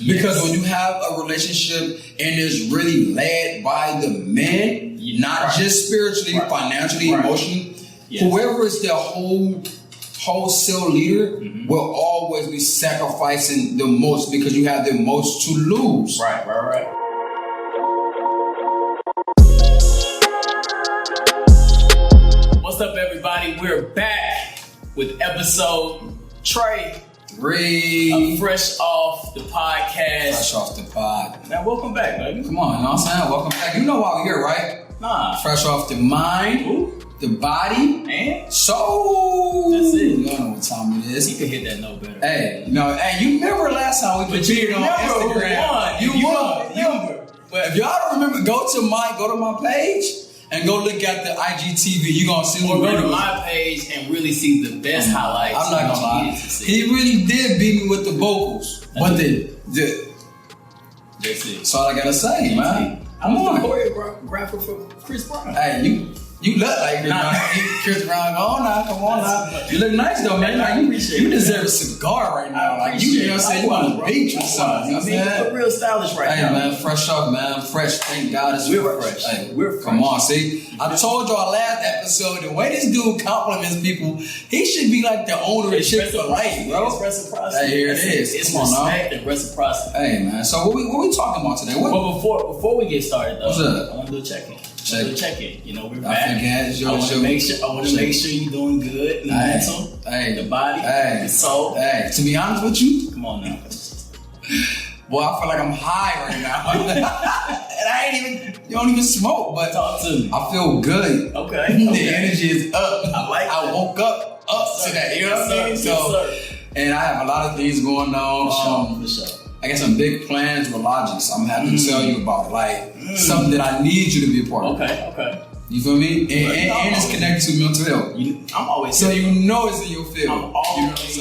Yes. Because when you have a relationship and it's really led by the men, not just spiritually, financially, emotionally, whoever is their wholesale leader will always be sacrificing the most because you have the most to lose. Right. What's up, everybody? We're back with episode 3 of Fresh Off the Podcast. Fresh Off the Pod. Now, welcome back, baby. Come on, you know what I'm saying? Welcome back. You know why we're here, right? Nah. Fresh off the mind, the body, and soul. That's it. You don't know what time it is. You can hit that note better. Hey, you remember last time we competed on Instagram? You won. But if y'all don't remember, go to my page and go look at the IGTV. You're going to see or go to my page and really see the best highlights. I'm not going to lie. He really did beat me with the vocals. But that's it. That's all I got to say, man. I'm the choreographer for Chris Brown. Hey, you look like Chris Brown. Come on now. You look nice though, man. Like, you deserve a cigar right now. Like you know what I'm saying? You on the beach or something. You know what I'm saying? Real stylish right now. Hey man, fresh off, man. Fresh. Thank God we're fresh. Hey, we're fresh. Come on, see? I told y'all last episode, the way this dude compliments people, he should be like the owner of Chick-fil-A, bro. It's reciprocity. Hey, here it is. It's Come respect and reciprocity. Hey man, so what we talking about today? Well, before we get started though, what's up? I want to do a check-in. You know, we're I back. I want to make sure you're doing good. The mental, the body, the soul. Hey, to be honest with you, come on now. Boy, I feel like I'm high right now. And you don't even smoke, but talk to me. I feel good. Okay. The energy is up. I woke up to that. You know what I mean? So, and I have a lot of things going on. For sure. I got some big plans with Logic, so I'm happy to tell you about it. Like something that I need you to be a part of. Okay. You feel me? And it's connected to mental health. I'm always so you know it's in your field. I'm always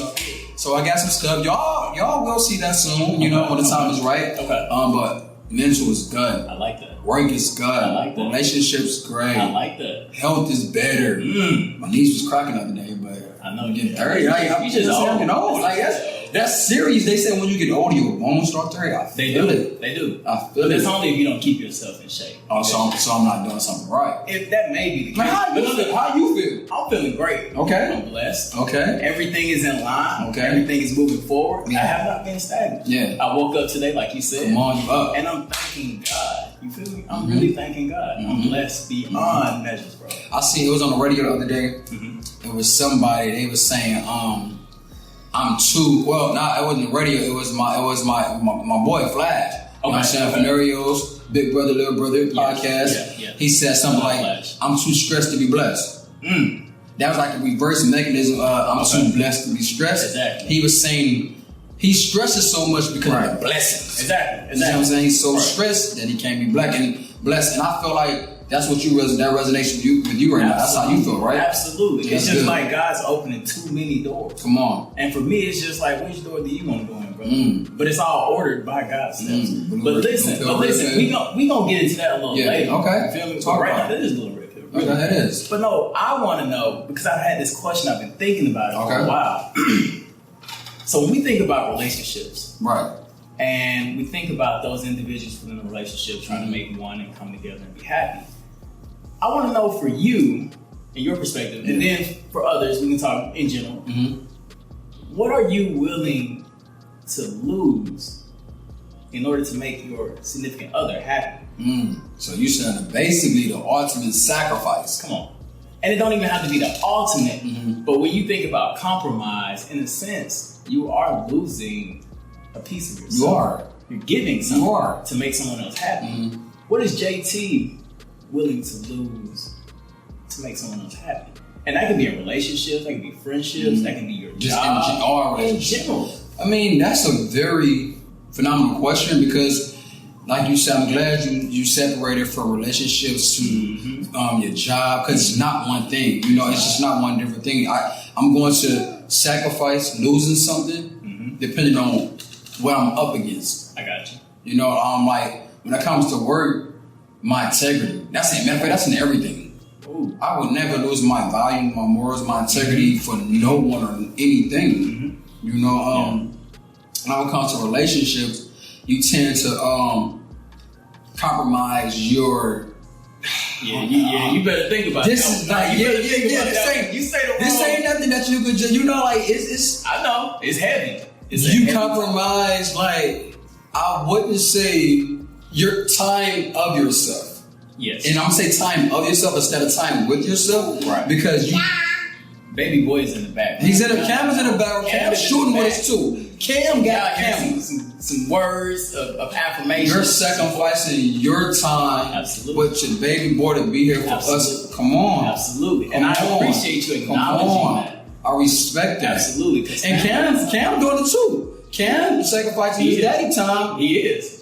So I got some stuff. Y'all will see that soon, you know, when the time is right. Okay. But mental is good. I like that. Work is good. I like that. Relationships great. I like that. Health is better. My knees was cracking the other day, but I know I'm getting 30. You just old. Like that's serious. They say when you get older, your bones start to hurt. They do. I feel but it. it's only if you don't keep yourself in shape. Oh, so I'm not doing something right. If that may be the case. Man, how you feel? I'm feeling great. Okay. I'm blessed. Okay. Everything is in line. Okay. Everything is moving forward. Yeah. I have not been stagnant. Yeah. I woke up today, like you said. Come on, you up. And I'm thanking God. You feel me? I'm really thanking God. I'm blessed beyond measures, bro. I seen it was on the radio the other day. It was somebody, they was saying, I'm too, well, it wasn't the radio, it was my boy Flash. You know what I'm saying? Venerios, Big Brother, Little Brother podcast. Yeah. He said something like, Flash. I'm too stressed to be blessed. That was like a reverse mechanism. I'm too blessed to be stressed. Exactly. He was saying he stresses so much because of the blessings. Exactly. You know what I'm saying? He's so stressed that he can't be black and blessed. And I feel like that's what that resonates with you right now. That's how you feel, right? Absolutely. That's it's just good. Like God's opening too many doors. Come on. And for me, it's just like, which door do you want to go in, brother? But it's all ordered by God's steps. But listen, we gonna get into that a little later. Okay. You feel me? Talk right about now, that is a little red pill. Okay, that is. But no, I want to know, because I've had this question, I've been thinking about it for a while. So when we think about relationships, right, and we think about those individuals within a relationship trying to make one and come together and be happy, I want to know for you, in your perspective, and then for others, we can talk in general. What are you willing to lose in order to make your significant other happy? So you're saying basically the ultimate sacrifice. Come on. And it don't even have to be the ultimate, but when you think about compromise, in a sense, you are losing a piece of yourself. You are. You're giving something to make someone else happy. What is JT willing to lose to make someone else happy? And that could be in relationships, that could be friendships, that can be your job. In general. I mean, that's a very phenomenal question because, like you said, I'm glad you separated from relationships to your job, because it's not one thing. You know, it's just not one different thing. I'm going to sacrifice losing something depending on what I'm up against. I got you. You know, like when it comes to work, my integrity. That's in everything. Ooh. I would never lose my value, my morals, my integrity for no one or anything. You know, when it comes to relationships, you tend to compromise your. You better think about this. Is like, this ain't nothing that you could just, like, it's. I know, it's heavy. You compromise, like, I wouldn't say your time of yourself. Yes. And I'm gonna say time of yourself instead of time with yourself. Right. Because you. Baby boy is in the back. Cam is in the back. Cam's shooting with us too. Cam got some words of affirmation. You're sacrificing your time with your baby boy to be here for us. Come on. Absolutely. And I appreciate you acknowledging that. I respect that. Absolutely. And Cam doing it too. Cam sacrificing his daddy time. He is.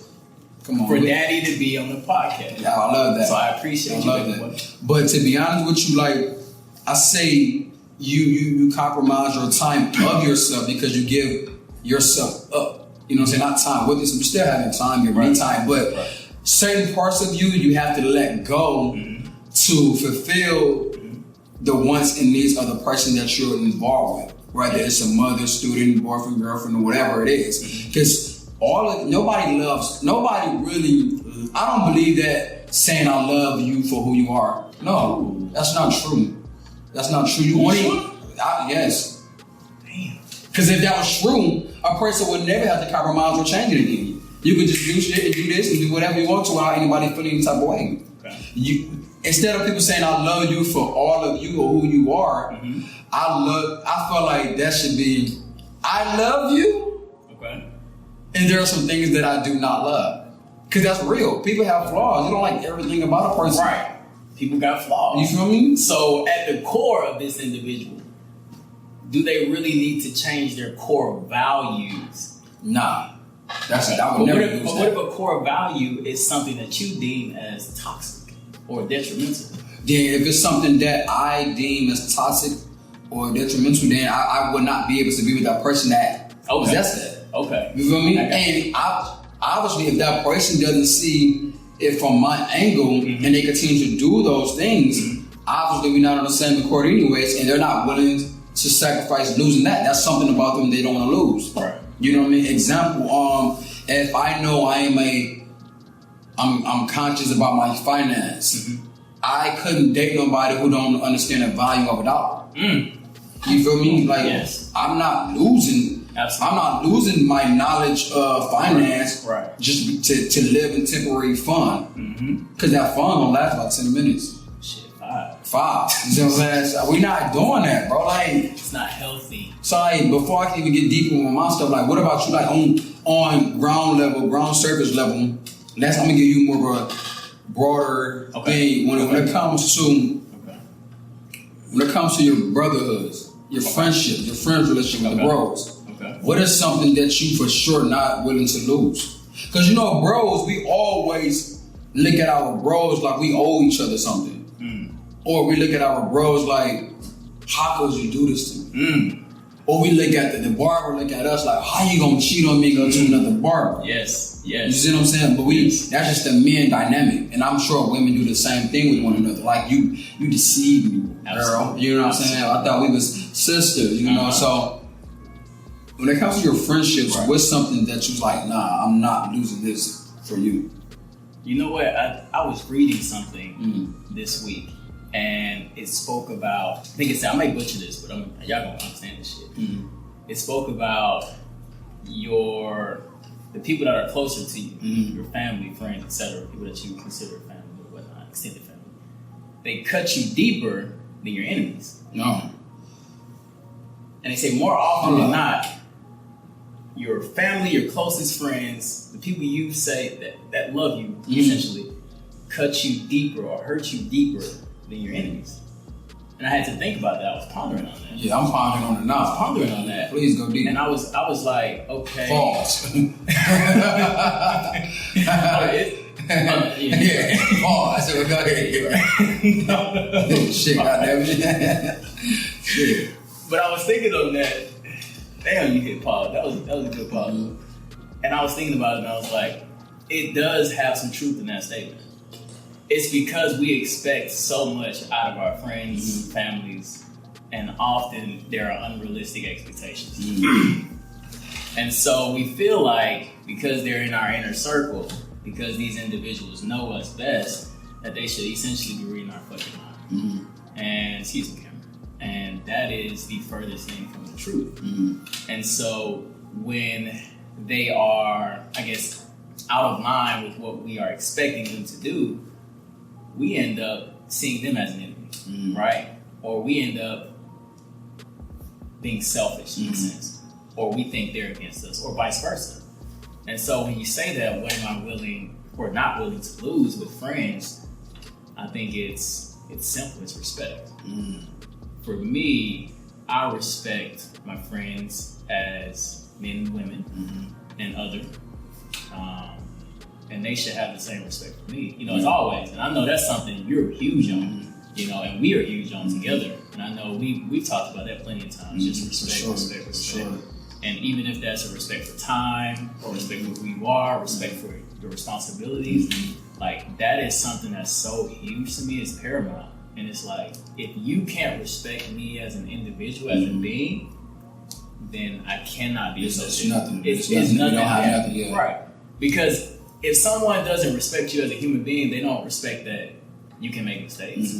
Come on. For daddy to be on the podcast. Yeah, I love that. So I appreciate you. I love that. But to be honest with you, like, I say you compromise your time of yourself because you give yourself up. You know what I'm saying? Not time with this. You're still having time, your me time, but certain parts of you have to let go to fulfill the wants and needs of the person that you're involved with. Whether it's a mother, student, boyfriend, girlfriend, or whatever it is. Because nobody really, I don't believe that saying I love you for who you are. No, that's not true. That's not true. Yes. Damn. Because if that was true, a person would never have to compromise or change anything in you. You could just do shit and do this and do whatever you want to without anybody feeling any type of way. Okay. Instead of people saying I love you for all of you or who you are, I feel like that should be I love you. Okay. And there are some things that I do not love. Because that's real. People have flaws. You don't like everything about a person. Right. People got flaws. You feel me? So at the core of this individual, do they really need to change their core values? Nah. What if a core value is something that you deem as toxic or detrimental? Then if it's something that I deem as toxic or detrimental, then I would not be able to be with that person that possesses that. Okay. You feel me? And obviously if that person doesn't see it from my angle and they continue to do those things, obviously we're not on the same accord anyways, and they're not willing to sacrifice losing that. That's something about them they don't want to lose. Right. You know what I mean? Example, if I know I'm conscious about my finance, I couldn't date nobody who don't understand the value of a dollar. You feel me? Like, I'm not losing. Absolutely. I'm not losing my knowledge of finance just to live in temporary fun. Because that fun gonna last about 10 minutes. Shit, 5. You know what I'm saying? We're not doing that, bro. Like, it's not healthy. So like, before I can even get deeper with my stuff, like, what about you? Like on ground surface level. I'm gonna give you more of a broader thing when it comes to your brotherhoods, your friendships, your friends relationship with the bros. What is something that you for sure not willing to lose? Because bros, we always look at our bros like we owe each other something. Or we look at our bros like, how could you do this to me? Or we look at the barber look at us like, how you gonna cheat on me and go to another barber? Yes. You see what I'm saying? But that's just the men dynamic. And I'm sure women do the same thing with one another. Like, you deceived me, girl. You know what I'm saying? I thought we was sisters, so when it comes to your friendships, what's something that you was like, nah, I'm not losing this for you? You know what? I was reading something this week, and it spoke about, I think I may butcher this, but y'all gonna understand this shit. It spoke about the people that are closer to you, your family, friends, etc., people that you consider family or whatnot, extended family. They cut you deeper than your enemies. No. And they say more often than not, your family, your closest friends, the people you say that love you, essentially, cut you deeper or hurt you deeper than your enemies. And I had to think about that. I was pondering on that. Yeah, I'm pondering on it now. I was pondering on that. Please go deep. And I was like, okay. Pause. Pause. Go ahead. No. Shit, goddamn it. Shit. But I was thinking on that. Damn, you hit pause. That was a good pause. And I was thinking about it, and I was like, it does have some truth in that statement. It's because we expect so much out of our friends, families, and often there are unrealistic expectations. And so we feel like because they're in our inner circle, because these individuals know us best, that they should essentially be reading our fucking mind. Mm-hmm. And excuse me, Cameron. And that is the furthest thing from the truth. Mm-hmm. And so when they are, I guess, out of line with what we are expecting them to do, we end up seeing them as an enemy, right? Or we end up being selfish in a sense, or we think they're against us, or vice versa. And so when you say that, what am I willing or not willing to lose with friends? I think it's simple. It's respect. For me, I respect my friends as men and women and other, and they should have the same respect for me. You know, as always, and I know that's something you're huge on. You know, and we are huge on together. And I know we've talked about that plenty of times. Just respect. Sure. And even if that's a respect for time, or respect for who you are, respect for your responsibilities, like that is something that's so huge to me. It's paramount. And it's like, if you can't respect me as an individual, as a being, then I cannot be associated. It's nothing. You don't have nothing yet. Right. Because if someone doesn't respect you as a human being, they don't respect that you can make mistakes.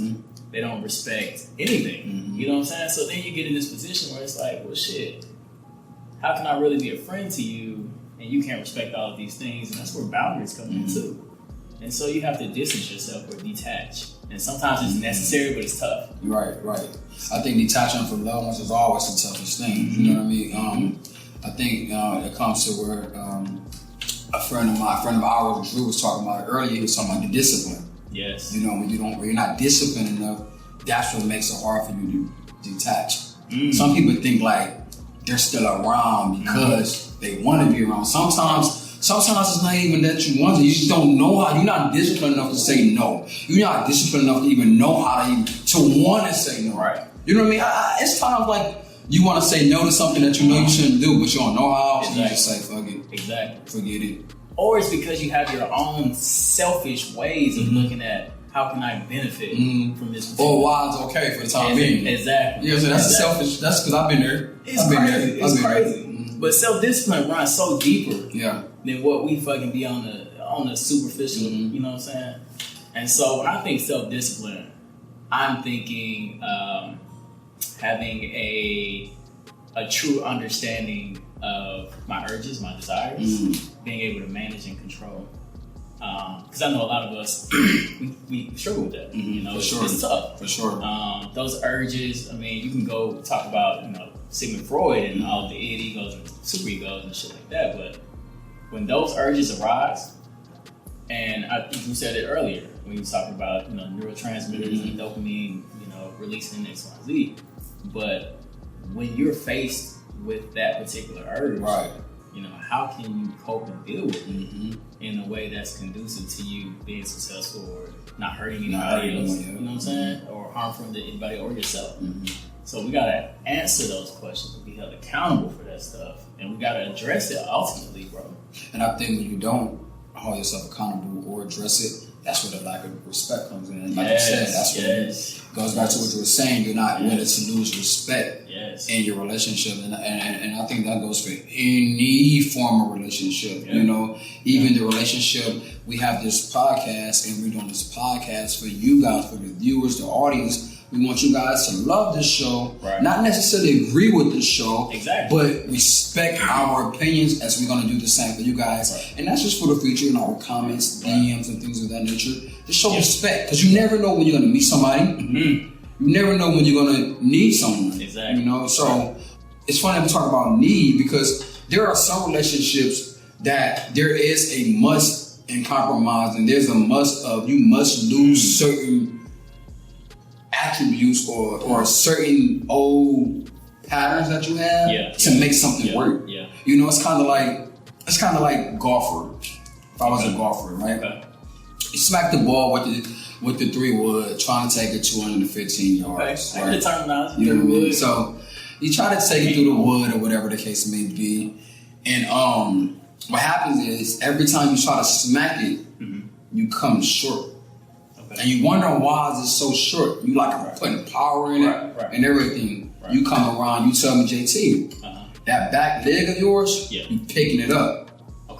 They don't respect anything. You know what I'm saying? So then you get in this position where it's like, well, shit, how can I really be a friend to you and you can't respect all of these things? And that's where boundaries come in too. And so you have to distance yourself or detach. And sometimes it's necessary, but it's tough. Right. I think detaching from loved ones is always the toughest thing. You know what I mean? I think it comes to where a friend of ours, Drew, was talking about it earlier. He was talking about the discipline. Yes. You know, when you're not disciplined enough, that's what makes it hard for you to detach. Some people think like they're still around because they want to be around. Sometimes it's not even that you want to. You just don't know how. You're not disciplined enough to say no. You're not disciplined enough to even know how to want to say no. Right. You know what I mean? It's times like you want to say no to something that you know you shouldn't do, but you don't know how. Exactly. So you just say, fuck it. Exactly. Forget it. Or it's because you have your own selfish ways of looking at how can I benefit from this. Or why it's okay for the time being. Exactly. Yeah, so that's selfish. That's because I've been there. It's crazy. But self-discipline runs so deeper than what we fucking be on the superficial. You know what I'm saying? And so when I think self-discipline, I'm thinking having a true understanding of my urges, my desires, being able to manage and control. Because I know a lot of us, we struggle with that. You know, it's tough. For sure. Those urges, I mean, you can go talk about, Sigmund Freud and all the id egos and super egos and shit like that, but when those urges arise, and I think you said it earlier, when you talk about, neurotransmitters and dopamine, releasing X, Y, Z, but when you're faced with that particular urge, how can you cope and deal with it in a way that's conducive to you being successful or not hurting anybody else, you know what I'm saying? Or harmful to anybody or yourself. So we gotta answer those questions and be held accountable for that stuff. And we gotta address it ultimately, bro. And I think when you don't hold yourself accountable or address it, that's where the lack of respect comes in. And like you said, that's what it goes back to what you were saying. You're not willing to lose respect in your relationship. And I think that goes for any form of relationship. Even the relationship, we have this podcast and we're doing this podcast for you guys, for the viewers, the audience. We want you guys to love this show, not necessarily agree with this show, but respect our opinions as we're going to do the same for you guys. And that's just for the future in our comments, DMs, and things of that nature. Just show respect, because you never know when you're going to meet somebody. You never know when you're going to need someone. So it's funny we talk about need, because there are some relationships that there is a must in compromise, and there's a must of you must lose certain attributes or certain old patterns that you have to make something work. It's kind of like golfer. If I was a golfer, right? You smack the ball with the 3-wood, trying to take it 215 yards. Okay. Right? Terminology. You know what I mean? So you try to take it through the wood or whatever the case may be, and what happens is every time you try to smack it, you come short. And you wonder why is it so short. You like putting power in it and everything. You come around, you tell me, JT, that back leg of yours, you picking it up.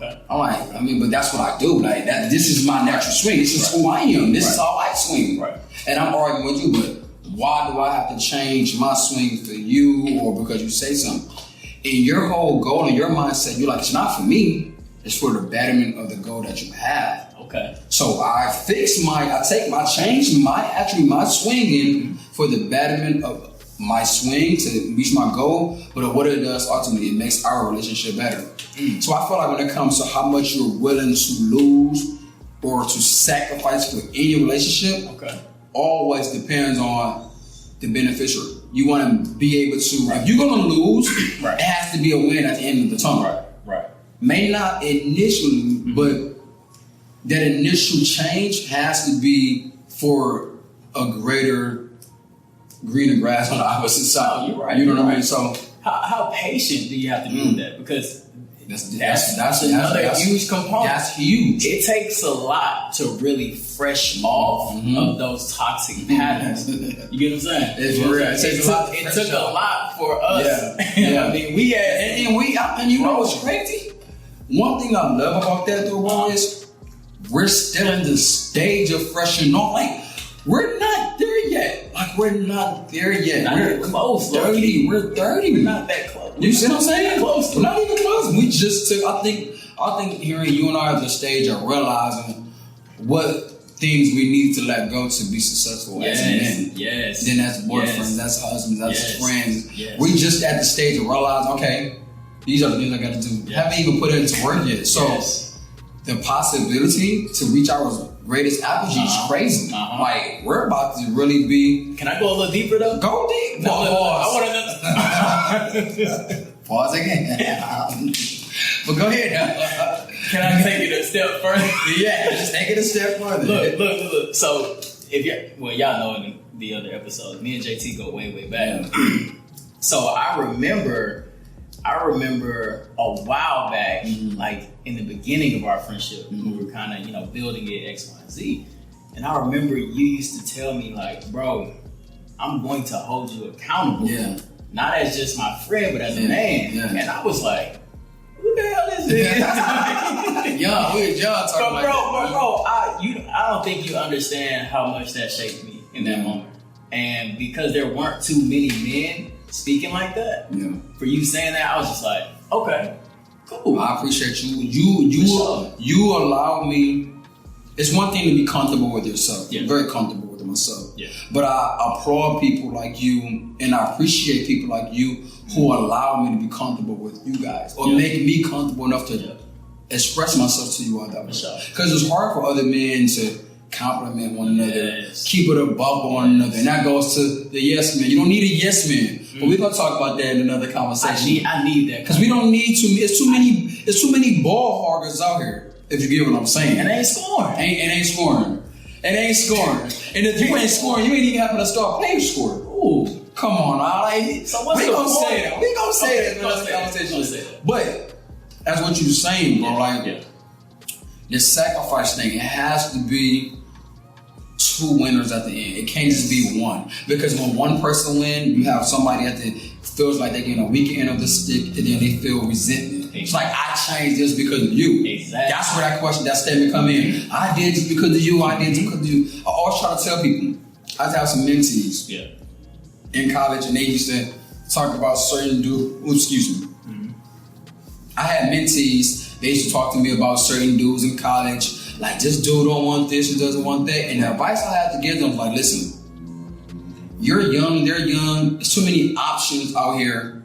Okay. I'm like, I mean, but that's what I do. Like that. This is my natural swing. This is who I am. This is how I swing. Right. And I'm arguing with you, but why do I have to change my swing for you or because you say something? In your whole goal and your mindset, you're like, it's not for me. It's for the betterment of the goal that you have. Okay. So I change my swinging for the betterment of my swing to reach my goal. But what it does ultimately, it makes our relationship better. So I feel like when it comes to how much you're willing to lose or to sacrifice for any relationship, always depends on the beneficiary. You want to be able to, if you're going to lose, it has to be a win at the end of the tunnel. Right. May not initially, but that initial change has to be for a greater greener grass on the opposite side. You're right. You know what I mean? So how patient do you have to be with that? Because that's another huge component. That's huge. It takes a lot to really fresh off of those toxic patterns. You get what I'm saying? It's real. It took a lot for us. Yeah. I mean, we had and you know what's crazy? One thing I love about that though is we're still in the stage of freshening on. Like we're not there yet. We're not close. 30. We're 30. We're not that close. You see what I'm saying? Close. We're not even close. We just took. I think hearing you and I at the stage of realizing what things we need to let go to be successful as men. Yes. Then as boyfriends, that's husbands, that's friends. Yes. We just at the stage of realizing, okay, these are the things I got to do. Haven't even put it into work yet. So the possibility to reach our greatest apogee is crazy. Like we're about to really be. Can I go a little deeper though? Go deep. No, I want to. Pause again. But go ahead. Can I take it a step further? Yeah, just take it a step further. Look. So if y'all know in the other episodes, me and JT go way back. So I remember a while back, like in the beginning of our friendship, we were kind of, building it X, Y, and Z. And I remember you used to tell me like, bro, I'm going to hold you accountable. Yeah. Not as just my friend, but as a man. Yeah. And I was like, who the hell is this? Young, we was young talking about that. Bro, I don't think you understand how much that shaped me in that moment. And because there weren't too many men speaking like that, for you saying that, I was just like, okay, cool. I appreciate you. You allow me. It's one thing to be comfortable with yourself. Yeah. I'm very comfortable with myself. Yeah. But I applaud people like you, and I appreciate people like you who allow me to be comfortable with you guys, or make me comfortable enough to express myself to you all that way. Because it's hard for other men to compliment one another, keep it above one another, and that goes to the yes man. You don't need a yes man, but we're gonna talk about that in another conversation. I need that because we don't need to. It's too many ball hoggers out here. If you get what I'm saying, and ain't scoring. Ain't scoring. And if you ain't scoring, you ain't even having to start playing score. Ooh, come on, so what's the point? We gonna say that in another conversation. But that's what you're saying, bro. The sacrifice thing, it has to be two winners at the end. It can't just be one. Because when one person wins, you have somebody at the feels like they're getting a weak end of the stick, and then they feel resentment. It's like, I changed this because of you. Exactly. That's where that statement come in. I did this because of you. I did this because of you. I always try to tell people, I used to have some mentees in college, and they used to talk about certain dudes. I had mentees. They used to talk to me about certain dudes in college. Like, this dude don't want this, he doesn't want that. And the advice I had to give them was like, listen, you're young, they're young. There's too many options out here.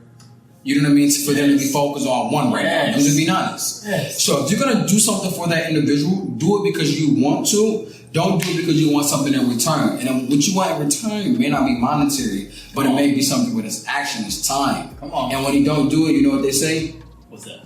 You know what I mean? For them to be focused on one right now. I'm just being honest. So if you're going to do something for that individual, do it because you want to. Don't do it because you want something in return. And what you want in return may not be monetary, but it may be something with its action, its time. Come on. And when he don't do it, you know what they say? What's that?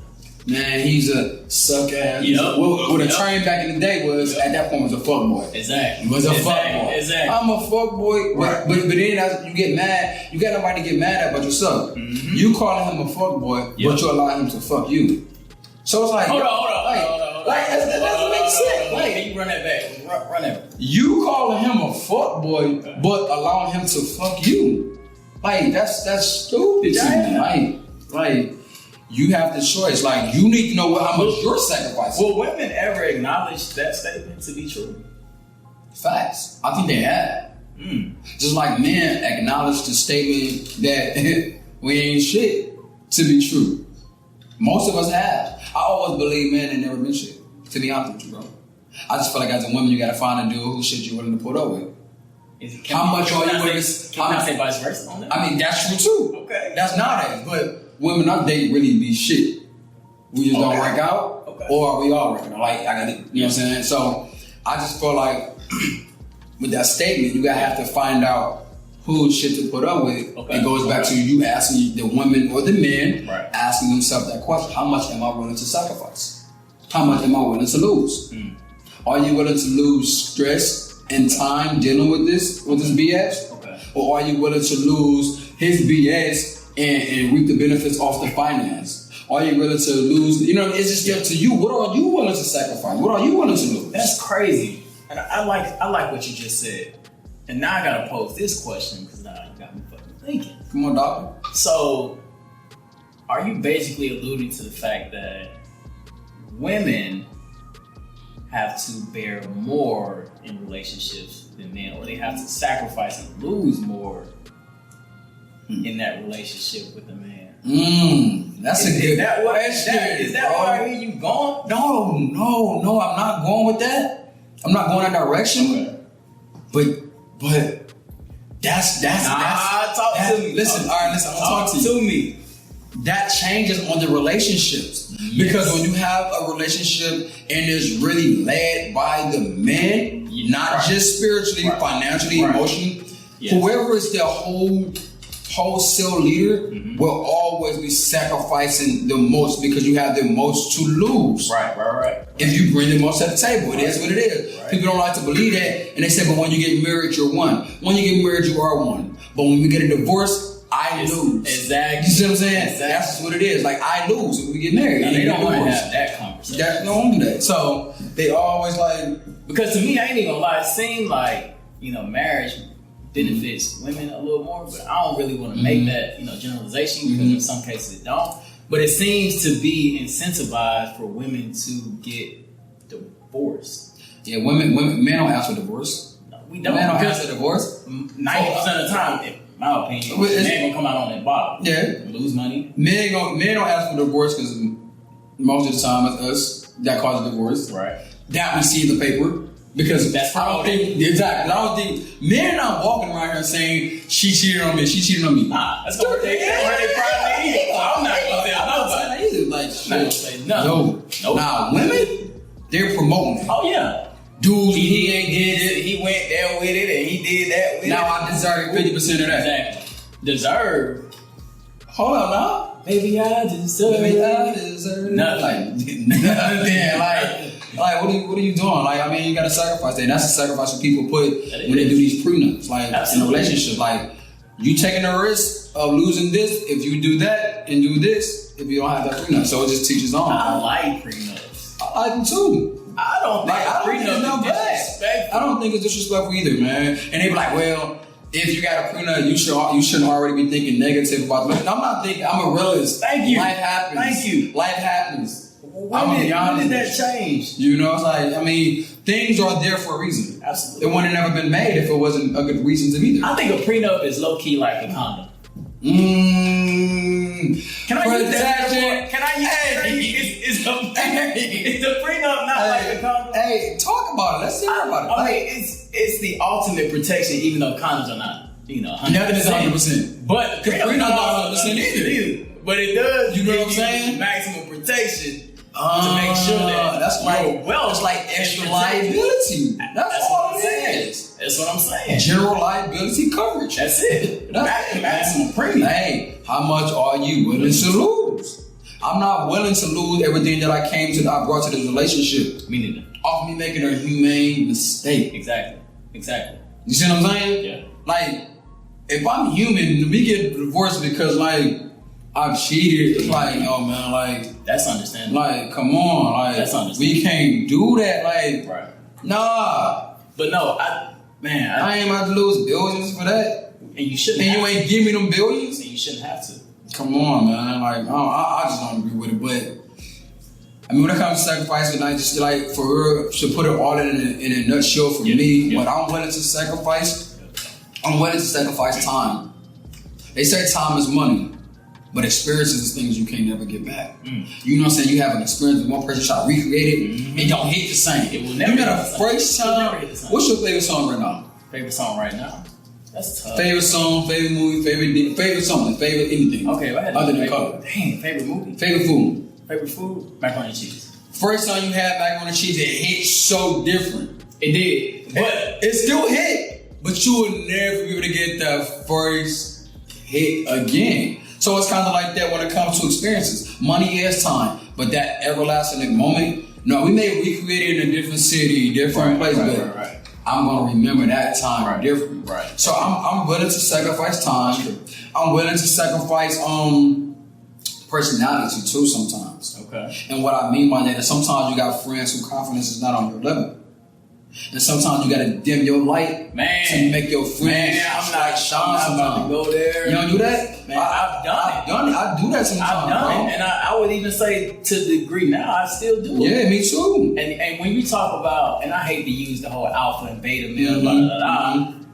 Man, he's a suck ass. What a term back in the day was, at that point, was a fuck boy. Exactly. He was a fuck boy. Exactly. I'm a fuck boy. Right. But then as you get mad, you got nobody to get mad at but yourself. Mm-hmm. You calling him a fuck boy, but you allow him to fuck you. So it's like, hold on. That doesn't make sense. Can you run that back? Run that back. You calling him a fuck boy, but allowing him to fuck you. Like, that's stupid. Like, you have the choice. Like, you need to know how much you're sacrificing. Will women ever acknowledge that statement to be true? Facts. I think they have. Just like men acknowledge the statement that we ain't shit to be true. Most of us have. I always believe men ain't never been shit. To be honest with you, bro. I just feel like as a woman, you gotta find a dude who shit you're willing to put up with. How much are you willing to... Can I say vice versa on that? I mean, that's true too. Okay. That's nowadays. But women I date really be shit. We just don't work out, or we all work out. Like, I gotta, you know what I'm saying? So, I just feel like with that statement, you gotta have to find out who's shit to put up with. It goes back to you asking the women or the men asking themselves that question: how much am I willing to sacrifice? How much am I willing to lose? Are you willing to lose stress and time dealing with this BS? Or are you willing to lose his BS and reap the benefits off the finance? Are you willing to lose? You know, it's just up to you. What are you willing to sacrifice? What are you willing to lose? That's crazy. And I like what you just said. And now I gotta pose this question because now you got me fucking thinking. Come on, doctor. So, are you basically alluding to the fact that women have to bear more in relationships than men, or they have to sacrifice and lose more in that relationship with the man? That's a good question. Is that where I hear you going? No, I'm not going with that. I'm not going that direction. But that's talk to me. Listen, all right, listen, I'm gonna talk to you. That changes on the relationships. Yes. Because when you have a relationship and it's really led by the man, not just spiritually, financially, emotionally, whoever is the wholesale leader will always be sacrificing the most because you have the most to lose. Right. If you bring the most at the table, it is what it is. Right. People don't like to believe that, and they say, but when you get married, you're one. When you get married, you are one. But when we get a divorce, I lose. Exactly. You see what I'm saying? Exactly. That's what it is. Like, I lose when we get married. And they don't want to have that conversation. They don't do that. So they always like... Because to me, I ain't even gonna lie, it seemed like, marriage benefits women a little more, but I don't really want to make that, generalization because in some cases it don't. But it seems to be incentivized for women to get divorced. Yeah, men don't ask for divorce. No, we don't. Men don't ask for divorce. 90% of the time, in my opinion, men gonna come out on that bottom. Yeah. Lose money. Men don't ask for divorce because most of the time it's us that causes divorce. Right. That we see in the paper. Because that's I don't think men are not walking around here saying she cheated on me. Nah, that's what they probably eat. I'm not gonna tell nobody either. Like, no. Nah, women, they're promoting it. Oh yeah. Dude, he ain't did it. He went there with it, and he did that with it. Now I deserve 50% of that. Exactly. Deserve. Hold on, now. Maybe I deserve. Nothing. Like, what are you doing? Like, I mean, you gotta sacrifice that. And that's the sacrifice that people put when they do these prenups. Like, in a relationship, like, you taking the risk of losing this if you do that and do this if you don't have that prenup. So it just teaches on. I like prenups. I like them too. I don't think prenup is disrespectful. I don't think it's disrespectful either, man. And they be like, well, if you got a prenup, you shouldn't already be thinking negative about it. I'm not thinking. I'm a realist. Thank you. Life happens. Thank you. Life happens. When did that change? You know, it's like, I mean, things are there for a reason. Absolutely. It wouldn't have never been made if it wasn't a good reason to be there. I think a prenup is low key like a condom. Can I use that? Can I use is the prenup not like a condom? Hey, talk about it. Let's hear about it. I mean, it's the ultimate protection, even though condoms are not, 100%. Nothing is 100%. But the prenup not 100% either. But it does. You know what I'm saying? Maximum protection. To make sure that that's like it's like extra liability. That's all it is. That's what I'm saying. General liability coverage. That's it. Maximum premium. Hey, how much are you willing to lose? I'm not willing to lose everything that I brought to this relationship. Me neither. Off me making a humane mistake. Exactly. You see what I'm saying? Yeah. Like, if I'm human, we get divorced because like I've cheated. It's like, oh man, like that's understandable. Like, come on, like that's understandable. We can't do that. Like, right. Nah. But no, I ain't about to lose billions for that. And you shouldn't. And you ain't give me them billions. And you shouldn't have to. Come on, man. Like, I just don't agree with it. But I mean, when it comes to sacrificing, I just like for real to put it all in a nutshell for me. What I'm willing to sacrifice, I'm willing to sacrifice time. They say time is money, but experiences is things you can't never get back. You know what I'm saying? You have an experience with one person try to recreate it, it don't hit the same. It will never. You got a first time. What's your favorite song right now? Favorite song right now? That's tough. Favorite song, favorite movie, favorite something, favorite anything. Okay, if I had other than color. Dang, favorite movie. Favorite food. Favorite food? Macaroni and cheese. First time you had macaroni and cheese, it hit so different. It did, but it still hit. But you will never be able to get that first hit again. So it's kind of like that when it comes to experiences. Money is time, but that everlasting moment. No, we may recreate it in a different city, different place, but I'm gonna remember that time different. Right. So I'm willing to sacrifice time. I'm willing to sacrifice personality too sometimes. Okay. And what I mean by that is sometimes you got friends whose confidence is not on your level. And sometimes you gotta dim your light to make your friends shine. I'm about to go there. You don't do that? Man, I've done it. I do that sometimes. I've done it, and I would even say to the degree now I still do it. Yeah, me too. And when you talk about, and I hate to use the whole alpha and beta male,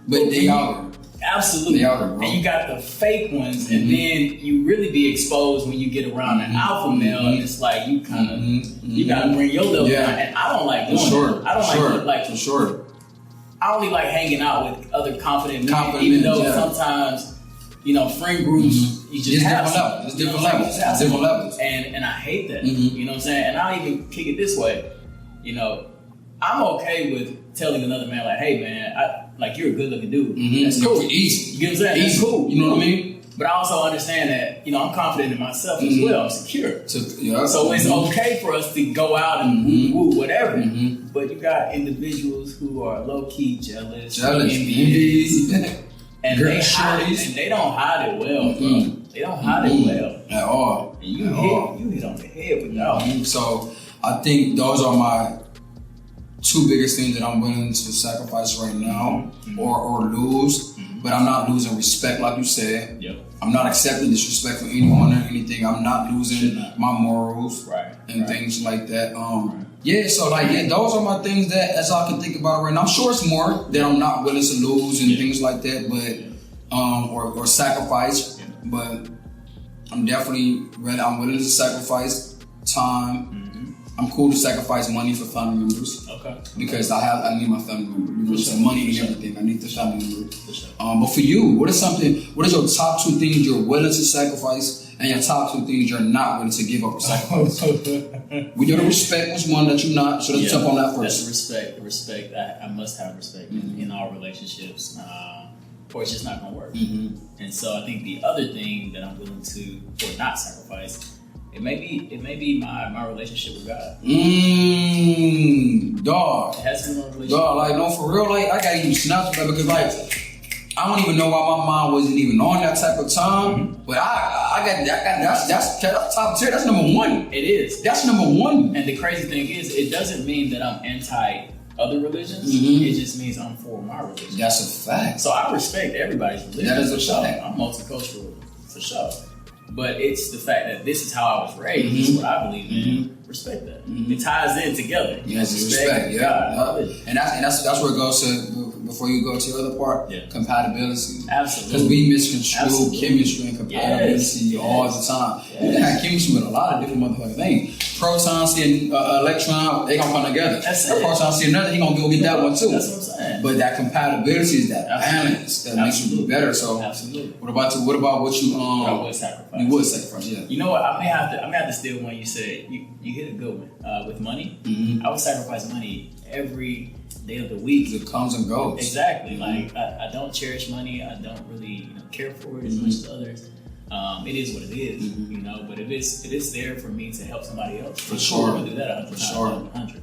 but they are. Absolutely. They are, and you got the fake ones, and then you really be exposed when you get around an alpha male, and it's like you kind of you gotta bring your level down. And I don't like doing it. I don't like for sure. I only like hanging out with other confident men, even though sometimes, friend groups you just have it's different levels. And I hate that. You know what I'm saying? And I'll even kick it this way. I'm okay with telling another man like, hey man, you're a good looking dude. That's cool. Easy. You get what I'm saying? That's cool. You know what I mean? But I also understand that, I'm confident in myself as well. I'm secure. So it's okay for us to go out and woo, whatever. But you got individuals who are low key jealous, envious, and they hide it, and they don't hide it well, bro. They don't hide it well at all. And you hit on the head with that. So I think those are my two biggest things that I'm willing to sacrifice right now, or lose. But I'm not losing respect, like you said. I'm not accepting disrespect from anyone or anything. I'm not losing my morals and things like that. Those are my things that, as I can think about right now. I'm sure it's more that I'm not willing to lose and things like that, but or sacrifice. But I'm definitely ready. I'm willing to sacrifice time. I'm cool to sacrifice money for family members. Okay. Because I need my family member. So money and everything. I need the family member. But for you, what is your top two things you're willing to sacrifice and your top two things you're not willing to give up or sacrifice? We gotta respect which one that you're not. So let's jump on that first. That's respect. I must have respect in all relationships. Or it's just not gonna work. And so I think the other thing that I'm willing to or not sacrifice, It may be my relationship with God. Dog. It has to be my relationship. Dog, for real, I gotta even snaps because I don't even know why my mind wasn't even on that type of time. But that's top tier. That's number one. It is. That's number one. And the crazy thing is, it doesn't mean that I'm anti other religions. It just means I'm for my religion. That's a fact. So I respect everybody's religion. That is a fact. I'm multicultural for sure. But it's the fact that this is how I was raised. This is what I believe in. Respect that. It ties in together. Yes, respect. Yeah. And that's where it goes to. Before you go to the other part, compatibility. Absolutely. Because we misconstrue chemistry and compatibility all the time. You can have chemistry with a lot of different motherfucking things. Proton see an electron, they gonna come together. That's it. Proton see another, he gonna go get that one too. That's what I'm saying. But that compatibility is that balance that makes you better. So what about what you I would sacrifice. You would sacrifice, yeah. You know what? I may have to steal one. You said you hit a good one with money. I would sacrifice money every day of the week. It comes and goes. Exactly. I don't cherish money. I don't really care for it as much as others. It is what it is, But if it's there for me to help somebody else, for sure, I'll do that 100%.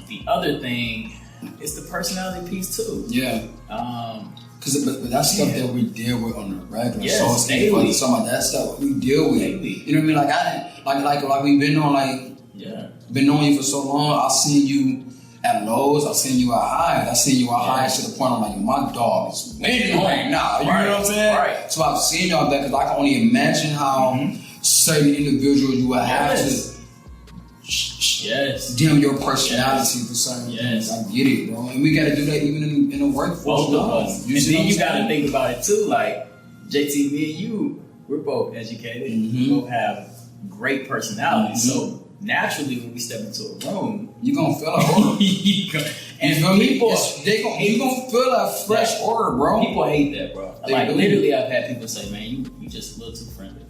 The other thing is the personality piece too. Yeah. But that's stuff that we deal with on the regular. Yes, so it's daily. Some of that stuff we deal with. Daily. You know what I mean? Like we've been on been knowing you for so long. I've seen you at lows, I've seen you at highs. I've seen you at highs to the point I'm like, my dog is winning right now. You know what I'm saying? Right. So I've seen y'all that because I can only imagine how certain individuals you would have to dim your personality for certain things. I get it, bro. And we got to do that even in the workforce. Both of us. And then you got to think about it too. Like, JT, me and you, we're both educated. We both have great personalities. So naturally, when we step into a room, you're going to feel a and people, you're going to feel a fresh order, bro. People hate that, bro. Like, literally, I've had people say, man, you just a little too friendly.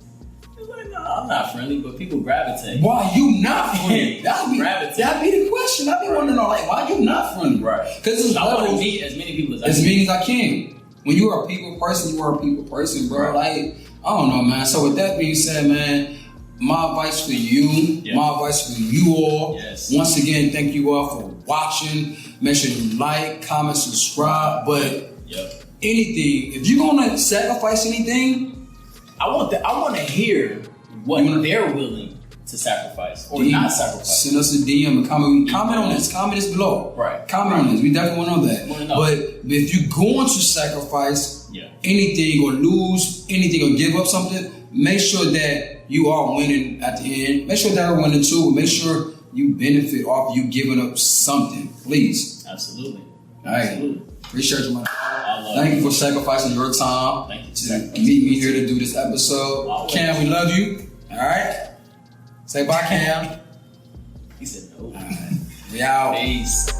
Like, no, I'm not friendly, but people gravitate. Why you not friendly? That'd be the question. I'd be wanting to know, like, why you not friendly? Right. Because I want to meet as many people as I can. As many as I can. When you are a people person, you are a people person, bro. Right. Like, I don't know, man. So with that being said, man, my advice for you, my advice for you all. Yes. Once again, thank you all for watching. Make sure you like, comment, subscribe. But anything, if you're gonna sacrifice anything, I want to hear what they're willing to sacrifice or not sacrifice. Send us a DM and comment on this. Comment this below. Right. Comment on this. We definitely want to know that. But if you're going to sacrifice anything or lose anything or give up something, make sure that you are winning at the end. Make sure that they're winning too. Make sure you benefit off you giving up something. Please. Absolutely. All right. Absolutely. Appreciate you, man. Thank you for sacrificing your time to meet me here to do this episode. Always. Cam, we love you. All right. Say bye, Cam. He said no. All right. We out. Peace.